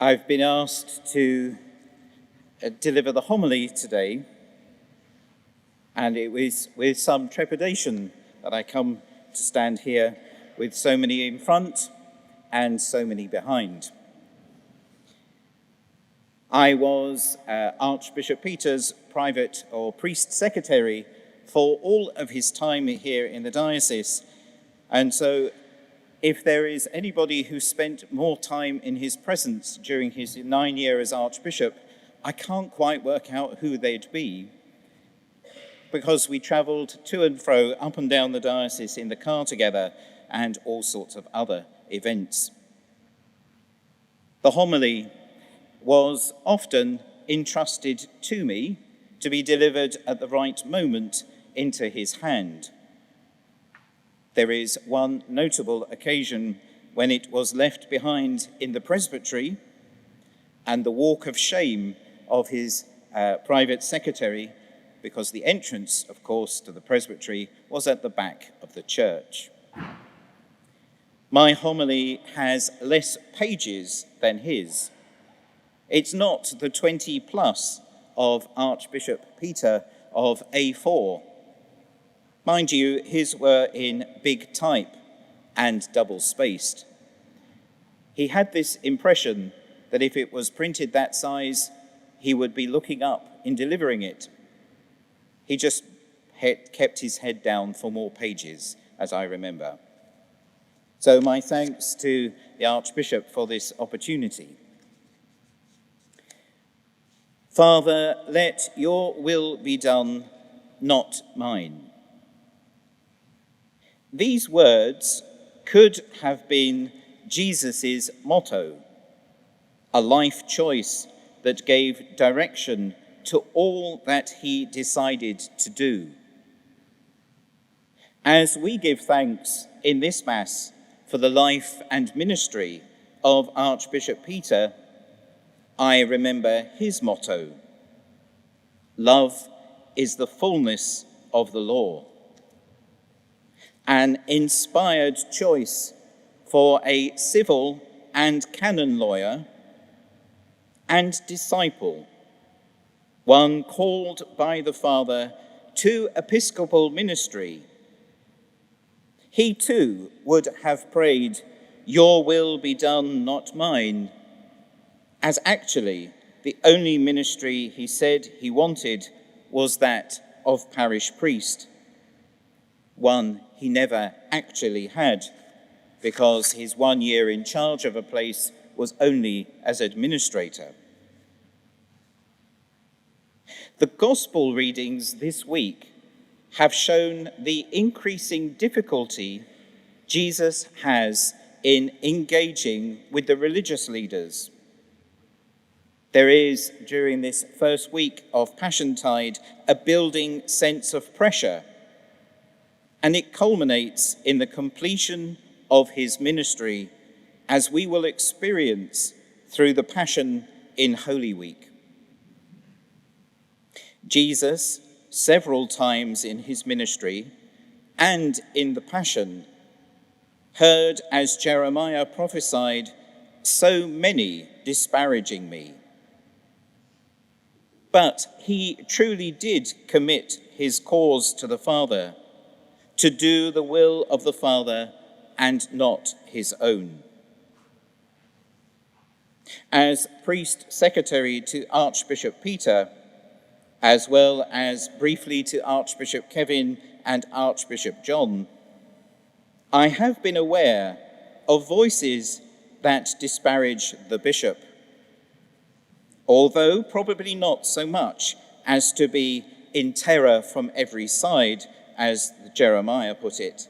I've been asked to deliver the homily today, and it was with some trepidation that I come to stand here with so many in front and so many behind. I was Archbishop Peter's private or priest secretary for all of his time here in the diocese, and so if there is anybody who spent more time in his presence during his 9 years as Archbishop, I can't quite work out who they'd be, because we travelled to and fro, up and down the diocese in the car together, and all sorts of other events. The homily was often entrusted to me to be delivered at the right moment into his hand. There is one notable occasion when it was left behind in the presbytery, and the walk of shame of his private secretary, because the entrance, of course, to the presbytery was at the back of the church. My homily has less pages than his. It's not the 20 plus of Archbishop Peter of A4. Mind you, his were in big type and double-spaced. He had this impression that if it was printed that size, he would be looking up in delivering it. He just kept his head down for more pages, as I remember. So my thanks to the Archbishop for this opportunity. Father, let your will be done, not mine. These words could have been Jesus' motto, a life choice that gave direction to all that he decided to do. As we give thanks in this Mass for the life and ministry of Archbishop Peter, I remember his motto: love is the fullness of the law. An inspired choice for a civil and canon lawyer and disciple, one called by the Father to episcopal ministry. He too would have prayed, "Your will be done, not mine," as actually the only ministry he said he wanted was that of parish priest, one he never actually had, because his 1 year in charge of a place was only as administrator. The gospel readings this week have shown the increasing difficulty Jesus has in engaging with the religious leaders. There is, during this first week of Passiontide, a building sense of pressure, and it culminates in the completion of his ministry, as we will experience through the Passion in Holy Week. Jesus, several times in his ministry and in the Passion, heard, as Jeremiah prophesied, "So many disparaging me." But he truly did commit his cause to the Father, to do the will of the Father and not his own. As priest secretary to Archbishop Peter, as well as briefly to Archbishop Kevin and Archbishop John, I have been aware of voices that disparage the bishop, although probably not so much as to be in terror from every side, as Jeremiah put it.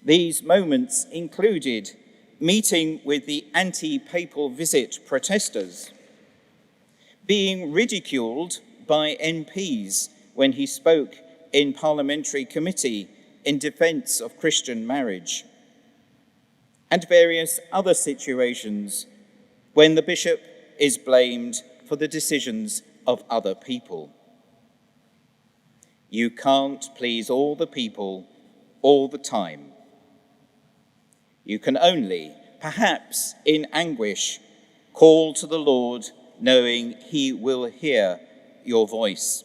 These moments included meeting with the anti-papal visit protesters, being ridiculed by MPs when he spoke in parliamentary committee in defence of Christian marriage, and various other situations when the bishop is blamed for the decisions of other people. You can't please all the people all the time. You can only perhaps in anguish, call to the Lord, knowing he will hear your voice.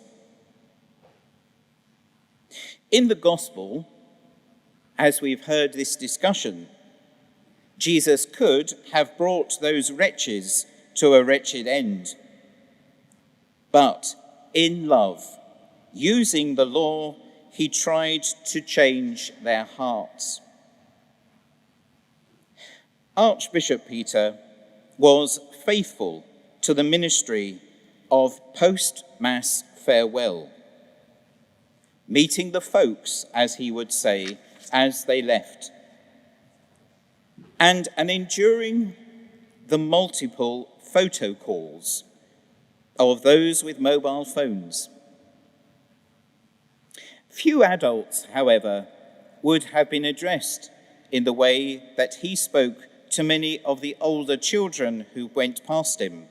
In the gospel, as we've heard this discussion, Jesus could have brought those wretches to a wretched end. But in love, using the law, he tried to change their hearts. Archbishop Peter was faithful to the ministry of post-Mass farewell, meeting the folks, as he would say, as they left, and enduring the multiple photo calls of those with mobile phones. Few adults, however, would have been addressed in the way that he spoke to many of the older children who went past him,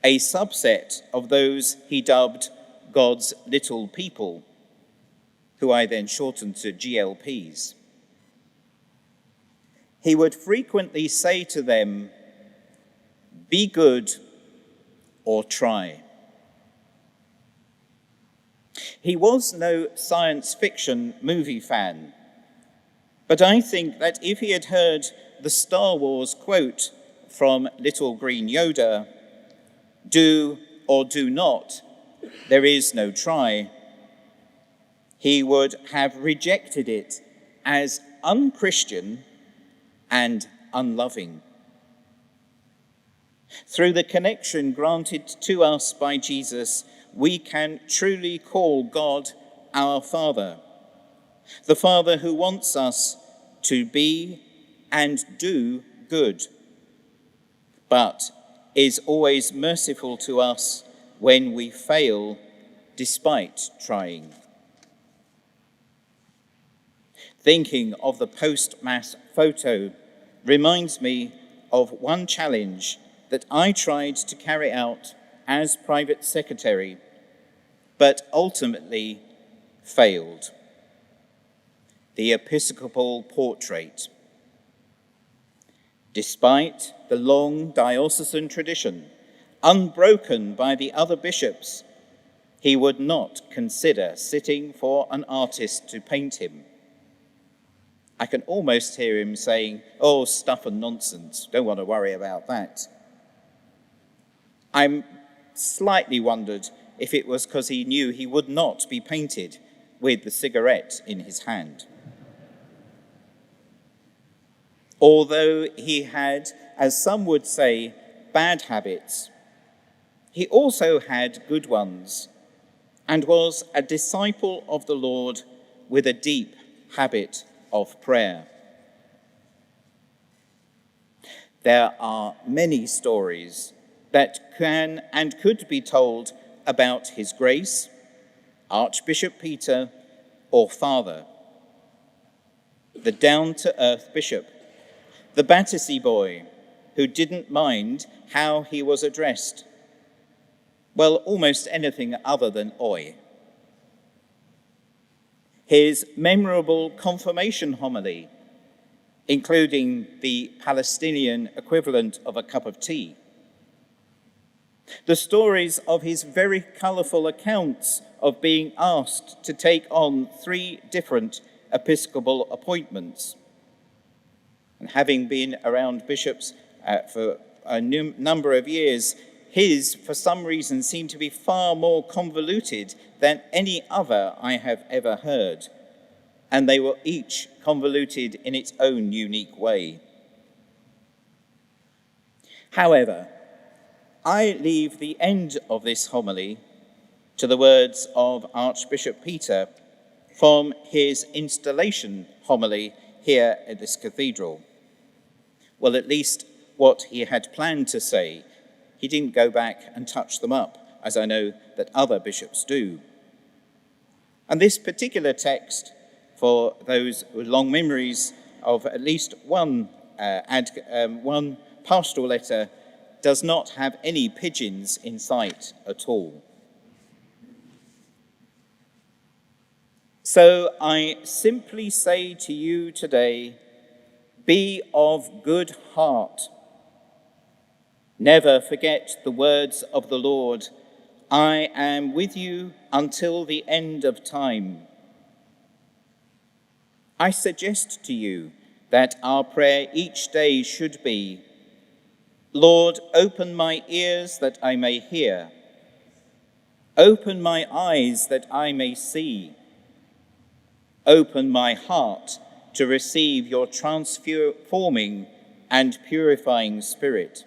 a subset of those he dubbed God's little people, who I then shortened to GLPs. He would frequently say to them, "Be good or try." He was no science fiction movie fan, but I think that if he had heard the Star Wars quote from Little Green Yoda, "Do or do not, there is no try," he would have rejected it as unchristian and unloving. Through the connection granted to us by Jesus, we can truly call God our Father, the Father who wants us to be and do good, but is always merciful to us when we fail despite trying. Thinking of the post-Mass photo reminds me of one challenge that I tried to carry out as private secretary, but ultimately failed. The episcopal portrait. Despite the long diocesan tradition, unbroken by the other bishops, he would not consider sitting for an artist to paint him. I can almost hear him saying, "Oh, stuff and nonsense, don't want to worry about that." I slightly wondered if it was because he knew he would not be painted with the cigarette in his hand. Although he had, as some would say, bad habits, he also had good ones and was a disciple of the Lord with a deep habit of prayer. There are many stories that can and could be told about his grace, Archbishop Peter, or Father, the down-to-earth bishop, the Battersea boy who didn't mind how he was addressed. Well, almost anything other than oi. His memorable confirmation homily, including the Palestinian equivalent of a cup of tea. The stories of his very colourful accounts of being asked to take on 3 different episcopal appointments. And having been around bishops for a number of years, his, for some reason, seemed to be far more convoluted than any other I have ever heard. And they were each convoluted in its own unique way. However, I leave the end of this homily to the words of Archbishop Peter from his installation homily here at this cathedral. Well, at least what he had planned to say. He didn't go back and touch them up, as I know that other bishops do. And this particular text, for those with long memories of at least one pastoral letter, does not have any pigeons in sight at all. So I simply say to you today, Be of good heart. Never forget the words of the Lord. I am with you until the end of time. I suggest to you that our prayer each day should be, Lord, open my ears that I may hear. Open my eyes that I may see. Open my heart to receive your transforming and purifying Spirit.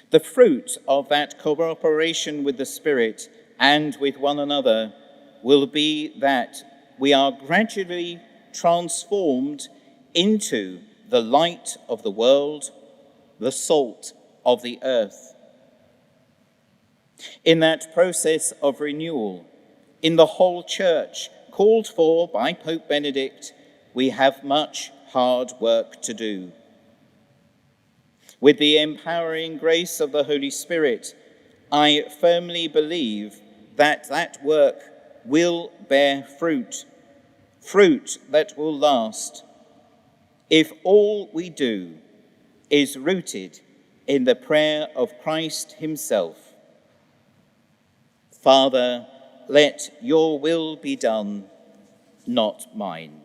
The fruit of that cooperation with the Spirit and with one another will be that we are gradually transformed into the light of the world, the salt of the earth. In that process of renewal, in the whole church, called for by Pope Benedict, we have much hard work to do. With the empowering grace of the Holy Spirit, I firmly believe that that work will bear fruit, fruit that will last, if all we do is rooted in the prayer of Christ himself. Father, let your will be done, not mine.